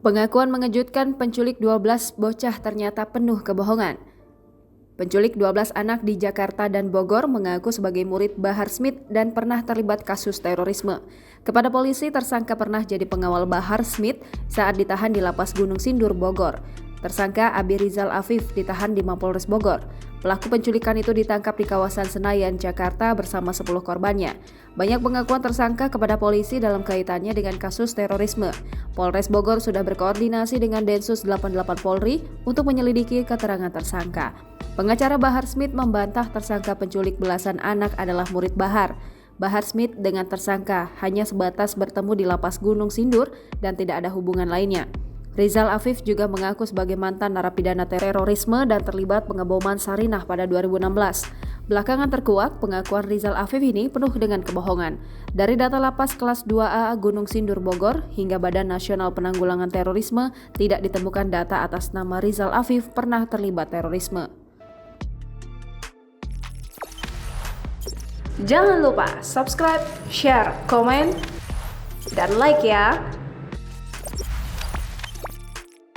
Pengakuan mengejutkan penculik 12 bocah ternyata penuh kebohongan. Penculik 12 anak di Jakarta dan Bogor mengaku sebagai murid Bahar Smith dan pernah terlibat kasus terorisme. Kepada polisi, tersangka pernah jadi pengawal Bahar Smith saat ditahan di Lapas Gunung Sindur, Bogor. Tersangka Abi Rizal Afif ditahan di Mapolres Bogor. Pelaku penculikan itu ditangkap di kawasan Senayan, Jakarta bersama 10 korbannya. Banyak pengakuan tersangka kepada polisi dalam kaitannya dengan kasus terorisme. Polres Bogor sudah berkoordinasi dengan Densus 88 Polri untuk menyelidiki keterangan tersangka. Pengacara Bahar Smith membantah tersangka penculik belasan anak adalah murid Bahar. Bahar Smith dengan tersangka hanya sebatas bertemu di Lapas Gunung Sindur dan tidak ada hubungan lainnya. Rizal Afif juga mengaku sebagai mantan narapidana terorisme dan terlibat pengeboman Sarinah pada 2016. Belakangan terkuak, pengakuan Rizal Afif ini penuh dengan kebohongan. Dari data Lapas Kelas 2A Gunung Sindur Bogor hingga Badan Nasional Penanggulangan Terorisme, tidak ditemukan data atas nama Rizal Afif pernah terlibat terorisme. Jangan lupa subscribe, share, komen, dan like ya!